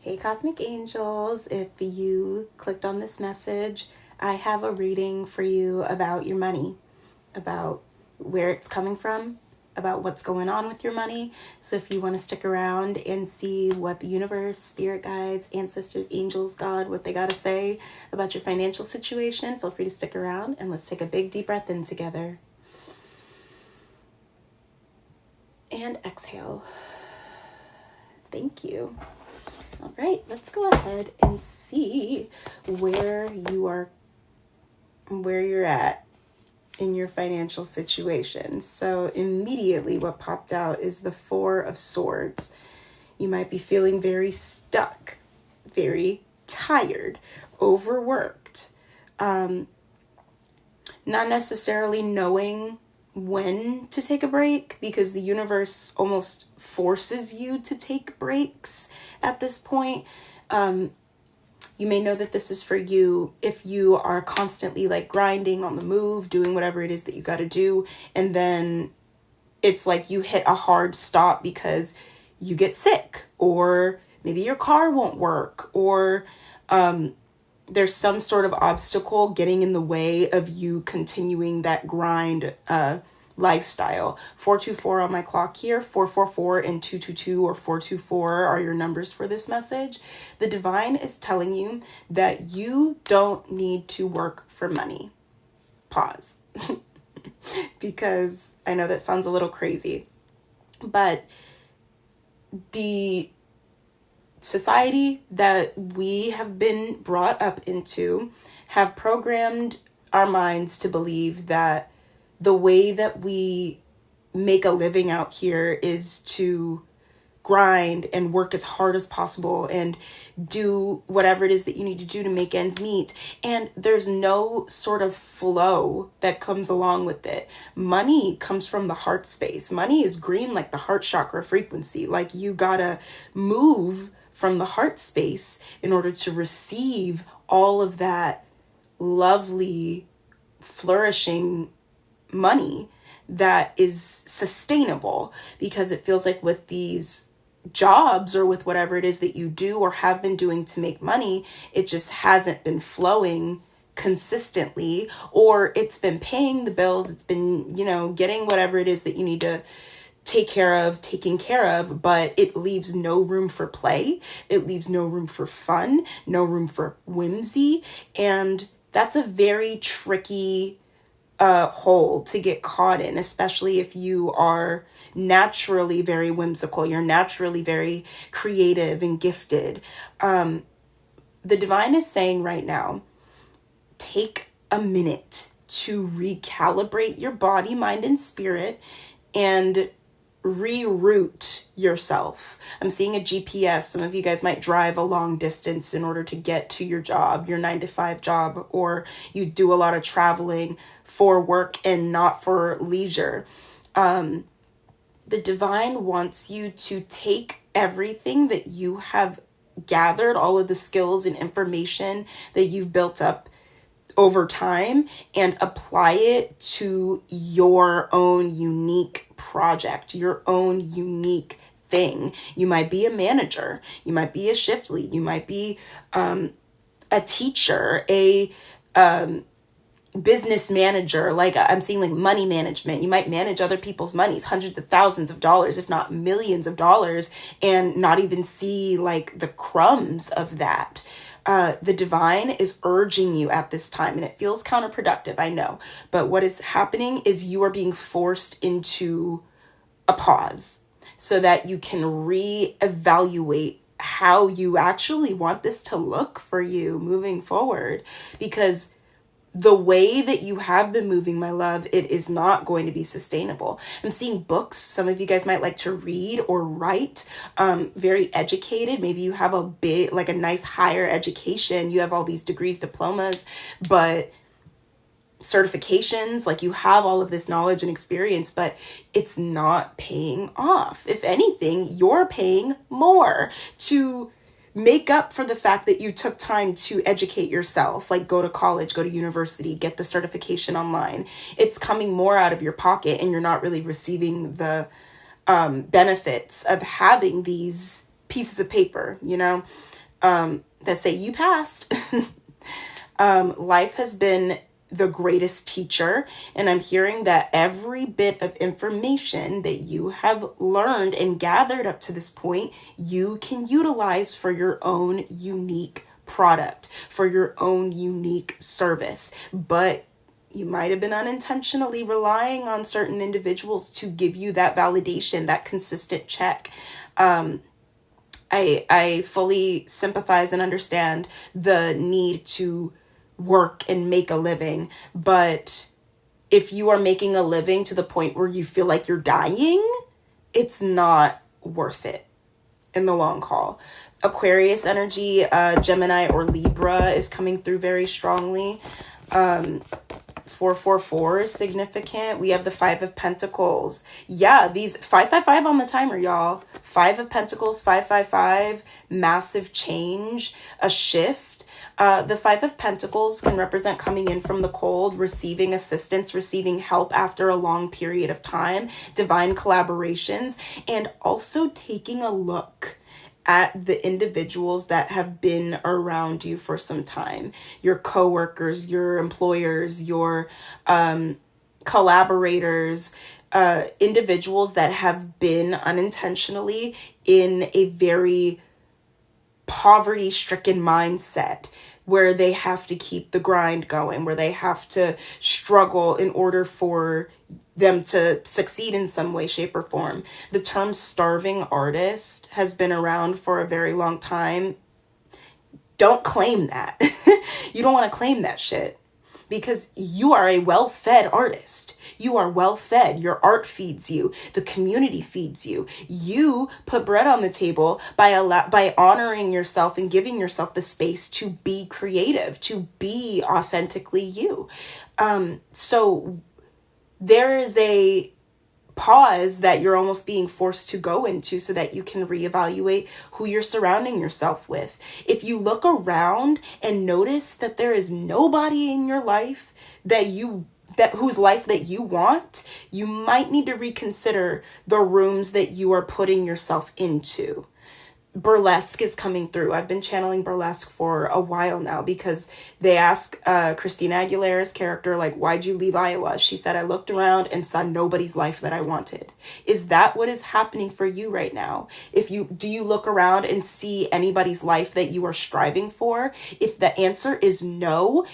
Hey Cosmic Angels, if you clicked on this message, I have a reading for you about your money, about where it's coming from, about what's going on with your money. So if you want to stick around and see what the universe, spirit guides, ancestors, angels, God, what they got to say about your financial situation, feel free to stick around and let's take a big deep breath in together. And exhale. Thank you. All right, let's go ahead and see where you're at in your financial situation. So immediately what popped out is the Four of Swords. You might be feeling very stuck, very tired, overworked, not necessarily knowing when to take a break because the universe almost forces you to take breaks at this point. You may know that this is for you if you are constantly like grinding on the move, doing whatever it is that you got to do. And then it's like you hit a hard stop because you get sick, or maybe your car won't work, or there's some sort of obstacle getting in the way of you continuing that grind lifestyle. 424 on my clock here, 444 and 222 or 424 are your numbers for this message. The divine is telling you that you don't need to work for money. Pause. Because I know that sounds a little crazy, but the society that we have been brought up into have programmed our minds to believe that the way that we make a living out here is to grind and work as hard as possible and do whatever it is that you need to do to make ends meet. And there's no sort of flow that comes along with it. Money comes from the heart space. Money is green like the heart chakra frequency. Like you gotta move from the heart space in order to receive all of that lovely, flourishing money that is sustainable, because it feels like with these jobs or with whatever it is that you do or have been doing to make money, it just hasn't been flowing consistently, or it's been paying the bills, it's been, getting whatever it is that you need to taking care of, but it leaves no room for play. It leaves no room for fun, no room for whimsy. And that's a very tricky hole to get caught in, especially if you are naturally very whimsical, you're naturally very creative and gifted. The divine is saying right now, take a minute to recalibrate your body, mind, and spirit and reroute yourself. I'm seeing a GPS. Some of you guys might drive a long distance in order to get to your job, your 9-to-5 job, or you do a lot of traveling for work and not for leisure. The divine wants you to take everything that you have gathered, all of the skills and information that you've built up over time, and apply it to your own unique project, your own unique thing. You might be a manager, you might be a shift lead, you might be a teacher, a business manager, like I'm seeing like money management. You might manage other people's monies, hundreds of thousands of dollars, if not millions of dollars, and not even see like the crumbs of that. The divine is urging you at this time, and it feels counterproductive, I know, but what is happening is you are being forced into a pause so that you can reevaluate how you actually want this to look for you moving forward, because the way that you have been moving, my love, it is not going to be sustainable. I'm seeing books. Some of you guys might like to read or write, very educated. Maybe you have a nice higher education. You have all these degrees, diplomas, but certifications, like you have all of this knowledge and experience, but it's not paying off. If anything, you're paying more to make up for the fact that you took time to educate yourself, like go to college, go to university, get the certification online. It's coming more out of your pocket, and you're not really receiving the benefits of having these pieces of paper, that say you passed. Life has been the greatest teacher, and I'm hearing that every bit of information that you have learned and gathered up to this point, you can utilize for your own unique product, for your own unique service. But you might have been unintentionally relying on certain individuals to give you that validation, that consistent check. I fully sympathize and understand the need to work and make a living, but if you are making a living to the point where you feel like you're dying, it's not worth it in the long haul. Aquarius energy, Gemini or Libra is coming through very strongly. 444 is significant. We have the 5 of Pentacles. Yeah, these 555 on the timer, y'all. 5 of Pentacles, 555, massive change, a shift. The 5 of Pentacles can represent coming in from the cold, receiving assistance, receiving help after a long period of time, divine collaborations, and also taking a look at the individuals that have been around you for some time, your coworkers, your employers, your collaborators, individuals that have been unintentionally in a very poverty-stricken mindset, where they have to keep the grind going, where they have to struggle in order for them to succeed in some way, shape, or form. The term starving artist has been around for a very long time. Don't claim that. You don't want to claim that shit, because you are a well-fed artist. You are well-fed. Your art feeds you. The community feeds you. You put bread on the table by honoring yourself and giving yourself the space to be creative, to be authentically you. So there is a pause that you're almost being forced to go into so that you can reevaluate who you're surrounding yourself with. If you look around and notice that there is nobody in your life whose life that you want, you might need to reconsider the rooms that you are putting yourself into. Burlesque is coming through. I've been channeling burlesque for a while now, because they ask Christina Aguilera's character, like, why'd you leave Iowa? She said, I looked around and saw nobody's life that I wanted. Is that what is happening for you right now? Do you look around and see anybody's life that you are striving for? If the answer is no,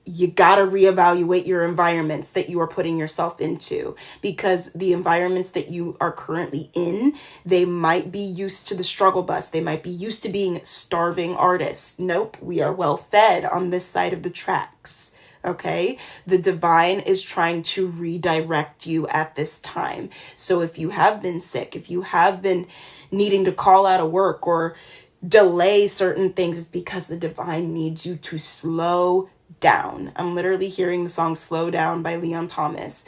you got to reevaluate your environments that you are putting yourself into, because the environments that you are currently in, they might be used to the struggle bus. They might be used to being starving artists. Nope, we are well fed on this side of the tracks. Okay, the divine is trying to redirect you at this time. So if you have been sick, if you have been needing to call out of work or delay certain things, it's because the divine needs you to slow down. I'm literally hearing the song Slow Down by Leon Thomas.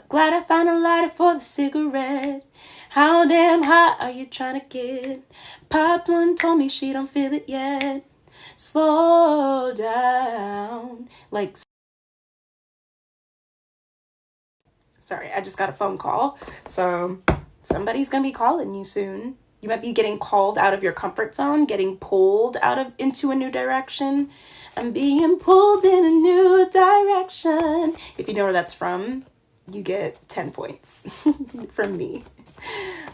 Glad I found a lighter for the cigarette. How damn hot are you trying to get? Popped one, told me she don't feel it yet. Slow down. Like, sorry, I just got a phone call. So somebody's gonna be calling you soon. You might be getting called out of your comfort zone, getting pulled into a new direction. I'm being pulled in a new direction. If you know where that's from, you get 10 points from me.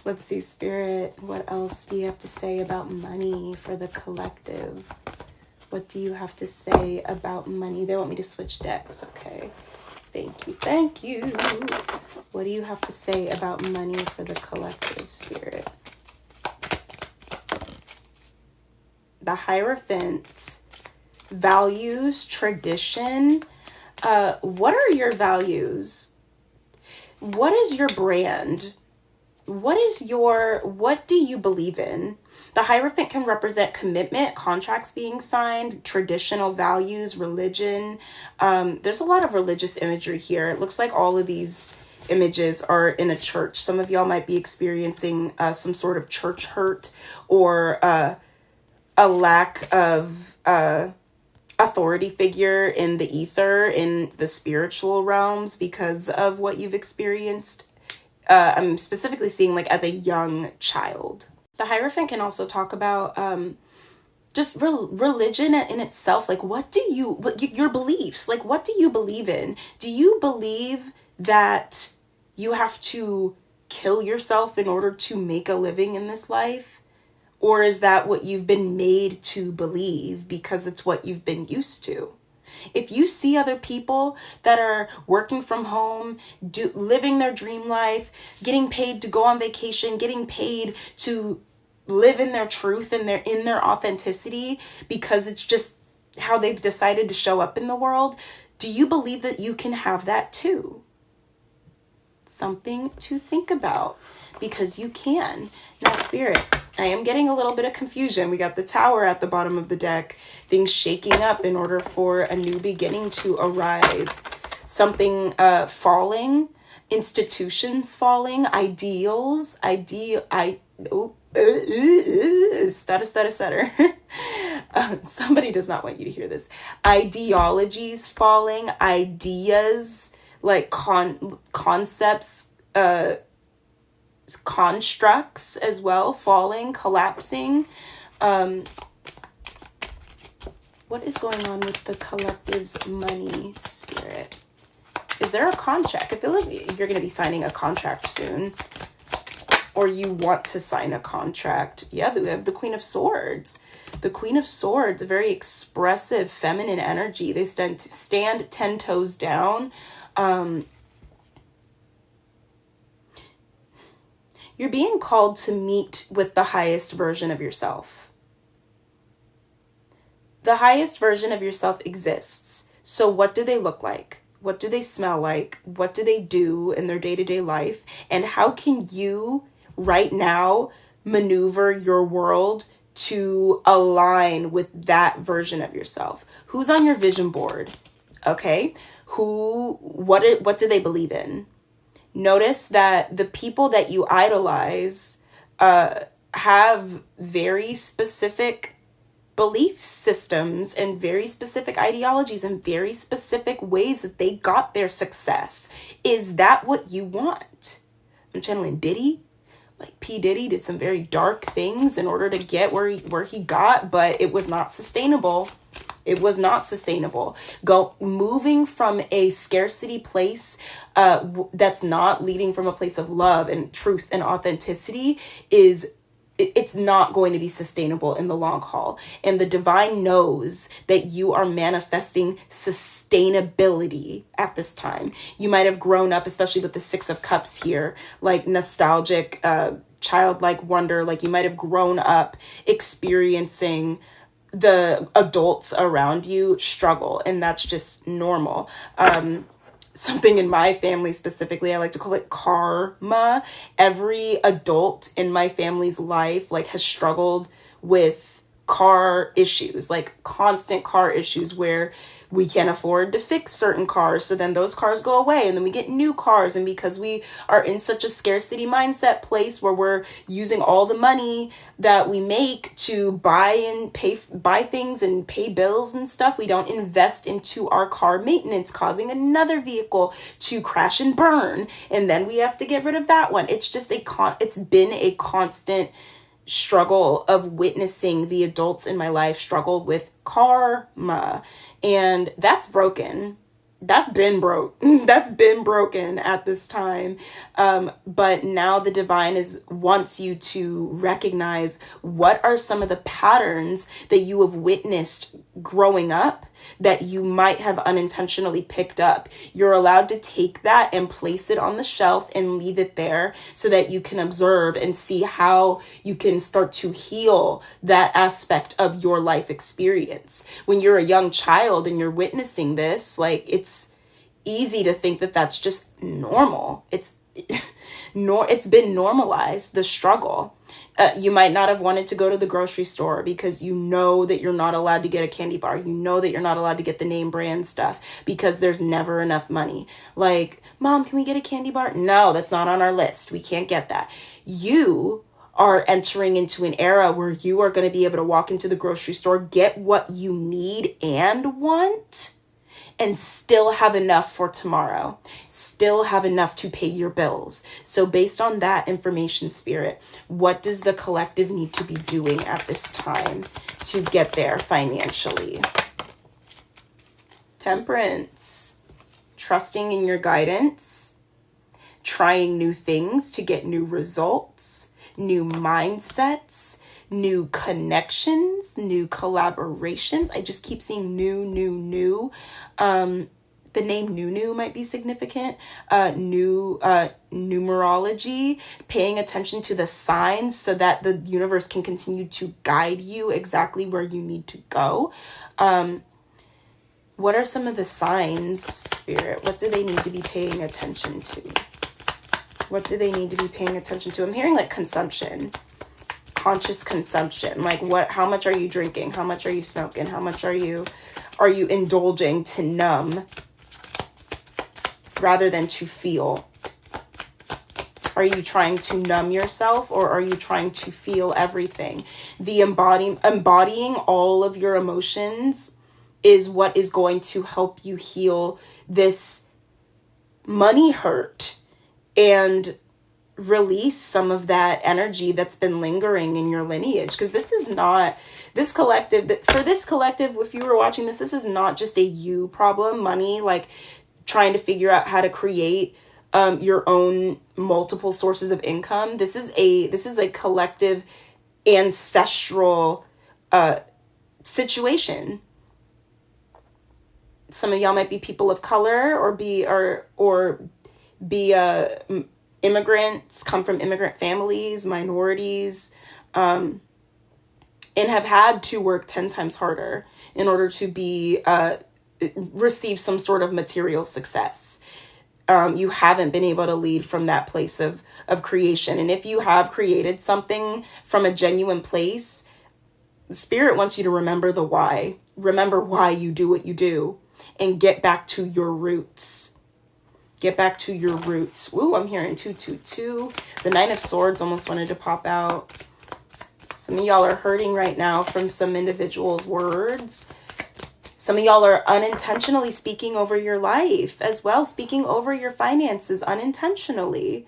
Let's see, Spirit, what else do you have to say about money for the collective? What do you have to say about money? They want me to switch decks. Okay. Thank you. Thank you. What do you have to say about money for the collective, Spirit? The Hierophant. Values, tradition. What are your values? What is your brand? What do you believe in? The Hierophant can represent commitment, contracts being signed, traditional values, religion. There's a lot of religious imagery here. It looks like all of these images are in a church. Some of y'all might be experiencing some sort of church hurt, or a lack of authority figure in the ether, in the spiritual realms, because of what you've experienced. I'm specifically seeing like as a young child. The Hierophant can also talk about just religion in itself. Like, what do you, your beliefs, like, what do you believe in? Do you believe that you have to kill yourself in order to make a living in this life? Or is that what you've been made to believe because it's what you've been used to? If you see other people that are working from home, living their dream life, getting paid to go on vacation, getting paid to live in their truth and in their authenticity because it's just how they've decided to show up in the world, do you believe that you can have that too? Something to think about, because you can. Now, Spirit, I am getting a little bit of confusion. We got the Tower at the bottom of the deck, things shaking up in order for a new beginning to arise. Something falling, institutions falling, ideals, stutter. Somebody does not want you to hear this. Ideologies falling, ideas, like concepts, constructs as well, falling, collapsing. What is going on with the collective's money, Spirit? Is there a contract? I feel like you're going to be signing a contract soon, or you want to sign a contract. Yeah, we have the Queen of Swords. The Queen of Swords, a very expressive feminine energy. They stand 10 toes down. You're being called to meet with the highest version of yourself. The highest version of yourself exists. So what do they look like? What do they smell like? What do they do in their day-to-day life? And how can you right now maneuver your world to align with that version of yourself? Who's on your vision board? Okay. What do they believe in? Notice that the people that you idolize have very specific belief systems and very specific ideologies and very specific ways that they got their success. Is that what you want? I'm channeling Diddy. Like, P. Diddy did some very dark things in order to get where he got, but it was not sustainable. It was not sustainable. Moving from a scarcity place that's not leading from a place of love and truth and authenticity it's not going to be sustainable in the long haul. And the divine knows that you are manifesting sustainability at this time. You might have grown up, especially with the Six of Cups here, like nostalgic, childlike wonder. Like, you might have grown up experiencing the adults around you struggle, and that's just normal. Something in my family specifically, I like to call it karma. Every adult in my family's life has struggled with car issues, like constant car issues where we can't afford to fix certain cars. So then those cars go away and then we get new cars. And because we are in such a scarcity mindset place where we're using all the money that we make to buy things and pay bills and stuff, we don't invest into our car maintenance, causing another vehicle to crash and burn. And then we have to get rid of that one. It's just it's been a constant struggle of witnessing the adults in my life struggle with karma. And that's broken. That's been broken at this time. But now the divine wants you to recognize what are some of the patterns that you have witnessed growing up that you might have unintentionally picked up. You're allowed to take that and place it on the shelf and leave it there so that you can observe and see how you can start to heal that aspect of your life experience. When you're a young child and you're witnessing this, it's easy to think that that's just normal. It's been normalized, the struggle. You might not have wanted to go to the grocery store because you know that you're not allowed to get a candy bar. You know that you're not allowed to get the name brand stuff because there's never enough money. Like, Mom, can we get a candy bar? No, that's not on our list. We can't get that. You are entering into an era where you are going to be able to walk into the grocery store, get what you need and want, and still have enough for tomorrow, still have enough to pay your bills. So based on that information, Spirit, what does the collective need to be doing at this time to get there financially? Temperance, trusting in your guidance, trying new things to get new results, new mindsets, new connections, new collaborations. I just keep seeing new. The name Nunu might be significant. New numerology, paying attention to the signs so that the universe can continue to guide you exactly where you need to go. What are some of the signs, Spirit? What do they need to be paying attention to? What do they need to be paying attention to? I'm hearing like consumption, conscious consumption. Like how much are you drinking? How much are you smoking? How much are you indulging to numb rather than to feel? Are you trying to numb yourself, or are you trying to feel everything? The embodying all of your emotions is what is going to help you heal this money hurt and release some of that energy that's been lingering in your lineage. Because this collective, if you were watching this is not just a you problem, money, like trying to figure out how to create your own multiple sources of income. This is a collective ancestral situation. Some of y'all might be people of color or be immigrants, come from immigrant families, minorities, and have had to work 10 times harder in order to receive some sort of material success. You haven't been able to lead from that place of creation. And if you have created something from a genuine place, the Spirit wants you to remember the why. Remember why you do what you do and get back to your roots. Get back to your roots. Ooh, I'm hearing 222. The Nine of Swords almost wanted to pop out. Some of y'all are hurting right now from some individuals' words. Some of y'all are unintentionally speaking over your life as well, speaking over your finances unintentionally.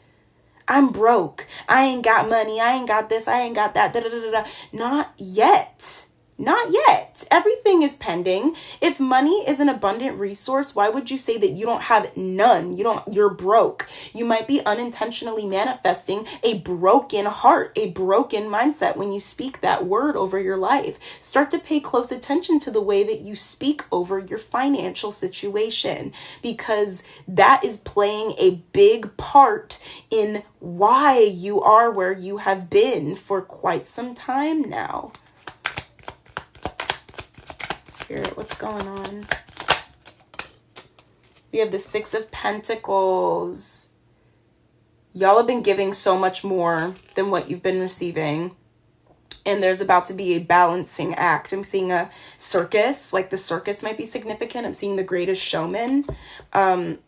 I'm broke. I ain't got money. I ain't got this. I ain't got that. Da, da, da, da. Not yet. Not yet. Everything is pending. If money is an abundant resource, why would you say that you don't have none? You're broke. You might be unintentionally manifesting a broken heart, a broken mindset when you speak that word over your life. Start to pay close attention to the way that you speak over your financial situation, because that is playing a big part in why you are where you have been for quite some time now. Spirit, what's going on? We have the Six of Pentacles. Y'all have been giving so much more than what you've been receiving. And there's about to be a balancing act. I'm seeing a circus, like the circus might be significant. I'm seeing The Greatest Showman. I'm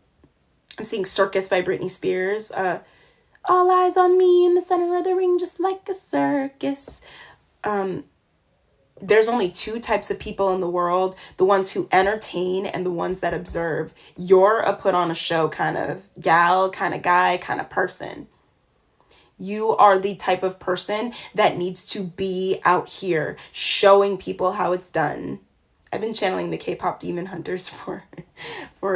seeing Circus by Britney Spears. All eyes on me in the center of the ring, just like a circus. There's only two types of people in the world, the ones who entertain and the ones that observe. You're a put on a show kind of gal, kind of guy, kind of person. You are the type of person that needs to be out here showing people how it's done. I've been channeling the K-pop Demon Hunters for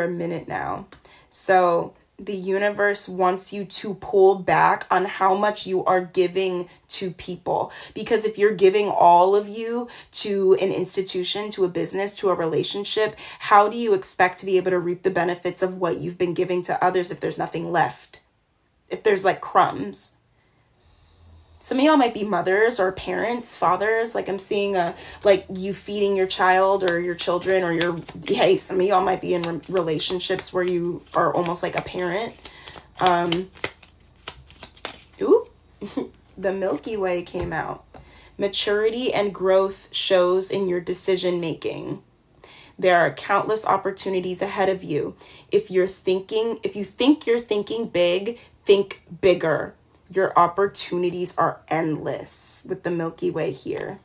a minute now. So the universe wants you to pull back on how much you are giving to people. Because if you're giving all of you to an institution, to a business, to a relationship, how do you expect to be able to reap the benefits of what you've been giving to others if there's nothing left? If there's like crumbs? Some of y'all might be mothers or parents, fathers. Like I'm seeing like you feeding your child or your children, or some of y'all might be in relationships where you are almost like a parent. The Milky Way came out. Maturity and growth shows in your decision making. There are countless opportunities ahead of you. If you think you're thinking big, think bigger. Your opportunities are endless with the Milky Way here.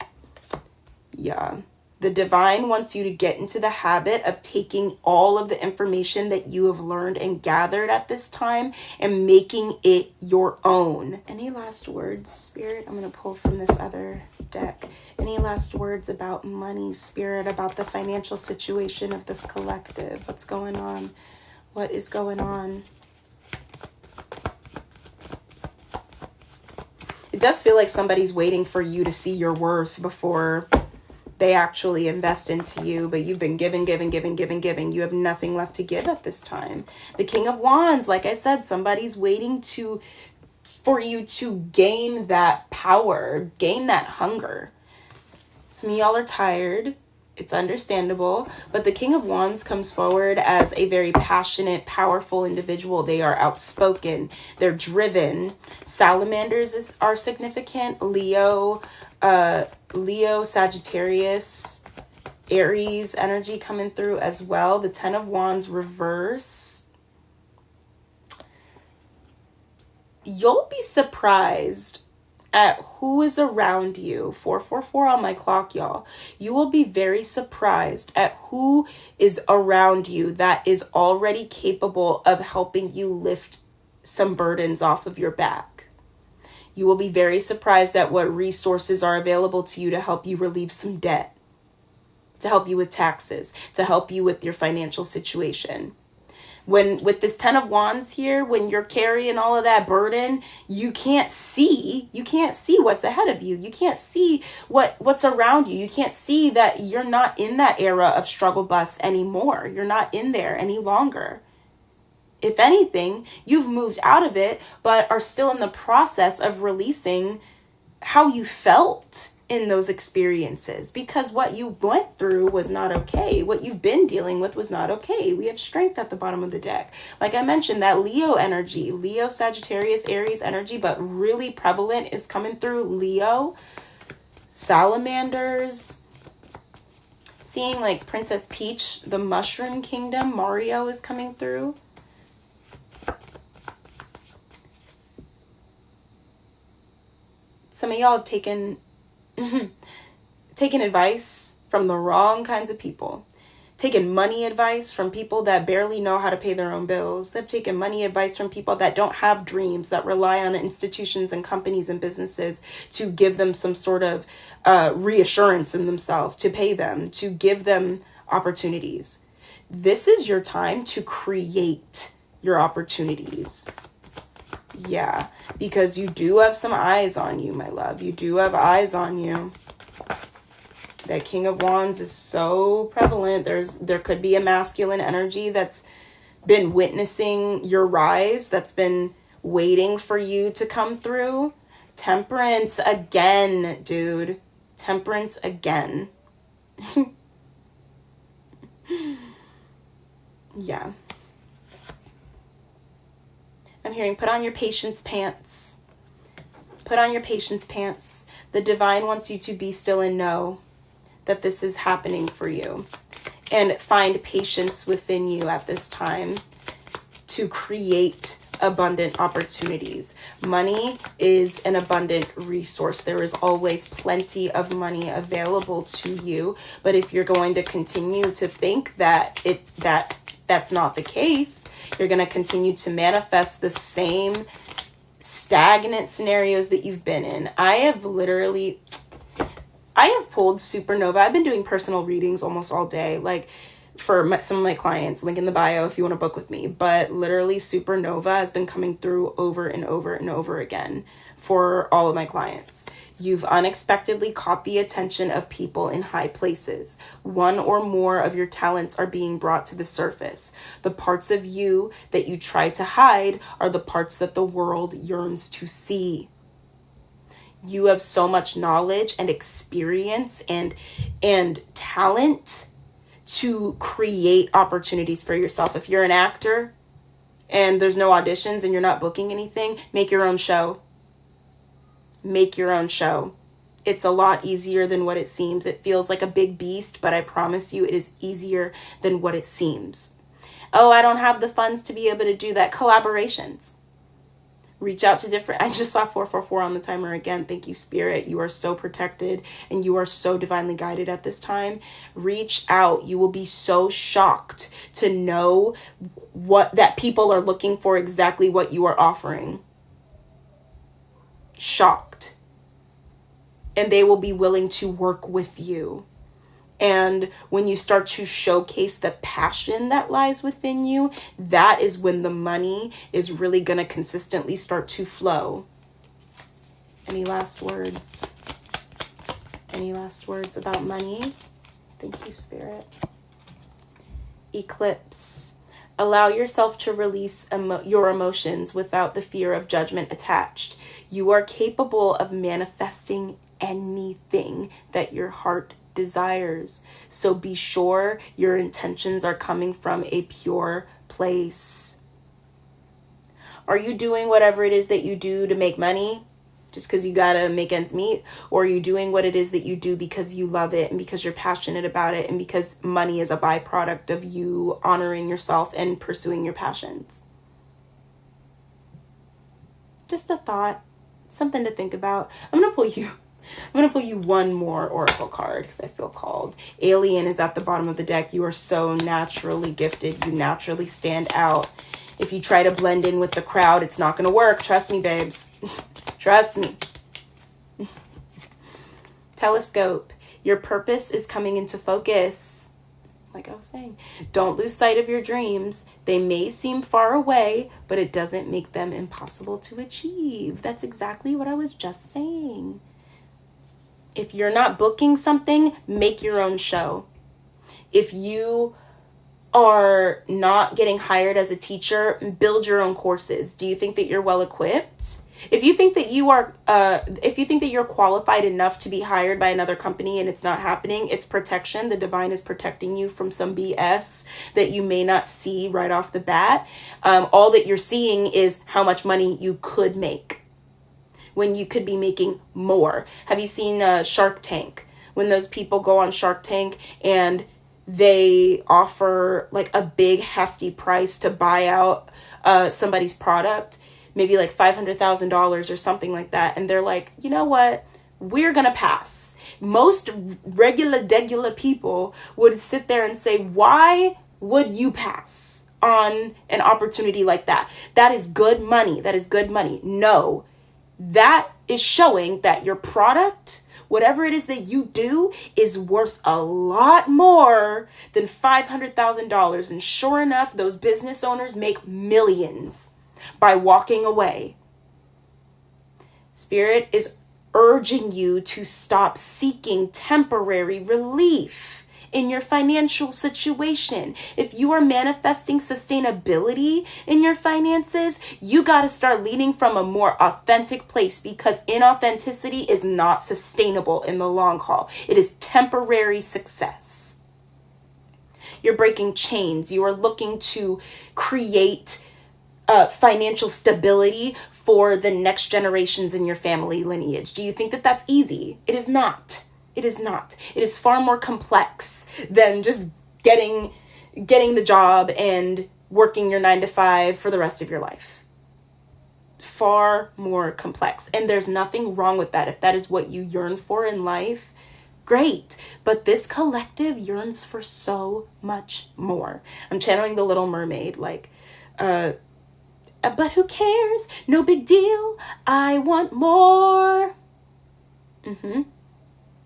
Yeah. The divine wants you to get into the habit of taking all of the information that you have learned and gathered at this time and making it your own. Any last words, Spirit? I'm going to pull from this other deck. Any last words about money, Spirit, about the financial situation of this collective? What's going on? What is going on? It does feel like somebody's waiting for you to see your worth before they actually invest into you, but you've been giving. You have nothing left to give at this time. The King of Wands, like I said, somebody's waiting for you to gain that power, gain that hunger. Some of y'all are tired. It's understandable, but the King of Wands comes forward as a very passionate, powerful individual. They are outspoken. They're driven. Salamanders are significant. Leo, Sagittarius, Aries energy coming through as well. The Ten of Wands reverse. You'll be surprised at who is around you. 444 on my clock, y'all. You will be very surprised at who is around you that is already capable of helping you lift some burdens off of your back. You will be very surprised at what resources are available to you to help you relieve some debt, to help you with taxes, to help you with your financial situation. When with this Ten of Wands here, when you're carrying all of that burden, you can't see what's ahead of you. You can't see what's around you. You can't see that you're not in that era of struggle bus anymore. You're not in there any longer. If anything, you've moved out of it, but are still in the process of releasing how you felt in those experiences, because what you went through was not okay. What you've been dealing with was not okay. We have strength at the bottom of the deck. Like I mentioned, that Leo energy, Leo, Sagittarius, Aries energy, but really prevalent is coming through Leo. Salamanders. Seeing like Princess Peach, the Mushroom Kingdom, Mario is coming through. Some of y'all have taken advice from the wrong kinds of people. Taken money advice from people that barely know how to pay their own bills. They've taken money advice from people that don't have dreams, that rely on institutions and companies and businesses to give them some sort of reassurance in themselves, to pay them, to give them opportunities. This is your time to create your opportunities. Yeah, because you do have some eyes on you, my love. You do have eyes on you. That King of Wands is so prevalent. There could be a masculine energy that's been witnessing your rise, that's been waiting for you to come through. Temperance again, dude. Temperance again. Yeah. I'm hearing put on your patience pants. Put on your patience pants. The divine wants you to be still and know that this is happening for you. And find patience within you at this time to create abundant opportunities. Money is an abundant resource. There is always plenty of money available to you. But if you're going to continue to think that that's not the case, you're going to continue to manifest the same stagnant scenarios that you've been in. I have pulled supernova. I've been doing personal readings almost all day, like for some of my clients, link in the bio if you want to book with me. But literally supernova has been coming through over and over and over again for all of my clients. You've unexpectedly caught the attention of people in high places. One or more of your talents are being brought to the surface. The parts of you that you try to hide are the parts that the world yearns to see. You have so much knowledge and experience and talent to create opportunities for yourself. If you're an actor and there's no auditions and you're not booking anything, make your own show. Make your own show. It's a lot easier than what it seems. It feels like a big beast, but I promise you it is easier than what it seems. Oh, I don't have the funds to be able to do that. Collaborations. Reach out to different, I just saw 444 on the timer again. Thank you, Spirit. You are so protected and you are so divinely guided at this time. Reach out. You will be so shocked to know that people are looking for exactly what you are offering. Shocked. And they will be willing to work with you. And when you start to showcase the passion that lies within you, that is when the money is really going to consistently start to flow. Any last words? Any last words about money? Thank you, Spirit. Eclipse. Allow yourself to release your emotions without the fear of judgment attached. You are capable of manifesting anything that your heart desires. So be sure your intentions are coming from a pure place. Are you doing whatever it is that you do to make money just because you gotta make ends meet? Or are you doing what it is that you do because you love it and because you're passionate about it and because money is a byproduct of you honoring yourself and pursuing your passions? Just a thought, something to think about. I'm gonna pull you one more oracle card because I feel called. Alien is at the bottom of the deck. You are so naturally gifted. You naturally stand out. If you try to blend in with the crowd, it's not going to work. Trust me, babes. Trust me. Telescope. Your purpose is coming into focus. Like I was saying, don't lose sight of your dreams. They may seem far away, but it doesn't make them impossible to achieve. That's exactly what I was just saying. If you're not booking something, make your own show. If you are not getting hired as a teacher, build your own courses. Do you think that you're well equipped? If you think that you're qualified enough to be hired by another company and it's not happening, it's protection. The divine is protecting you from some BS that you may not see right off the bat. All that you're seeing is how much money you could make, when you could be making more. Have you seen Shark Tank? When those people go on Shark Tank and they offer like a big hefty price to buy out somebody's product, maybe like $500,000 or something like that. And they're like, you know what? We're going to pass. Most regular people would sit there and say, why would you pass on an opportunity like that? That is good money. That is good money. No. That is showing that your product, whatever it is that you do, is worth a lot more than $500,000. And sure enough, those business owners make millions by walking away. Spirit is urging you to stop seeking temporary relief in your financial situation. If you are manifesting sustainability in your finances, you got to start leading from a more authentic place, because inauthenticity is not sustainable in the long haul. It is temporary success. You're breaking chains. You are looking to create financial stability for the next generations in your family lineage. Do you think that that's easy? It is not. It is not. It is far more complex than just getting the job and working your 9-to-5 for the rest of your life. Far more complex. And there's nothing wrong with that. If that is what you yearn for in life, great. But this collective yearns for so much more. I'm channeling the Little Mermaid, like, but who cares? No big deal. I want more.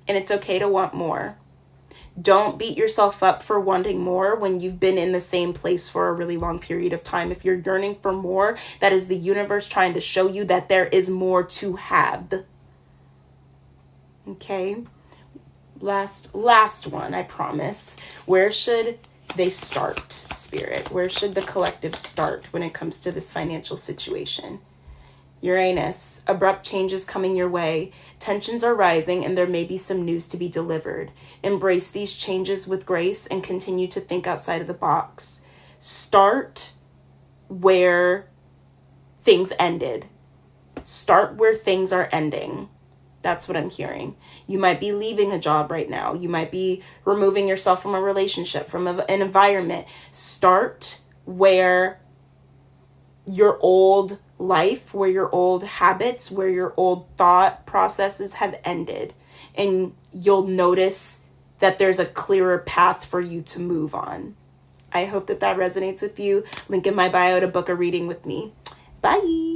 And it's okay to want more. Don't beat yourself up for wanting more when you've been in the same place for a really long period of time. If you're yearning for more, that is the universe trying to show you that there is more to have. Okay? Last one, I promise. Where should they start, Spirit? Where should the collective start when it comes to this financial situation? Uranus, abrupt changes coming your way. Tensions are rising and there may be some news to be delivered. Embrace these changes with grace and continue to think outside of the box. Start where things ended. Start where things are ending. That's what I'm hearing. You might be leaving a job right now. You might be removing yourself from a relationship, from an environment. Start where your old life, where your old habits, where your old thought processes have ended. And you'll notice that there's a clearer path for you to move on. I hope that resonates with you. Link in my bio to book a reading with me. Bye.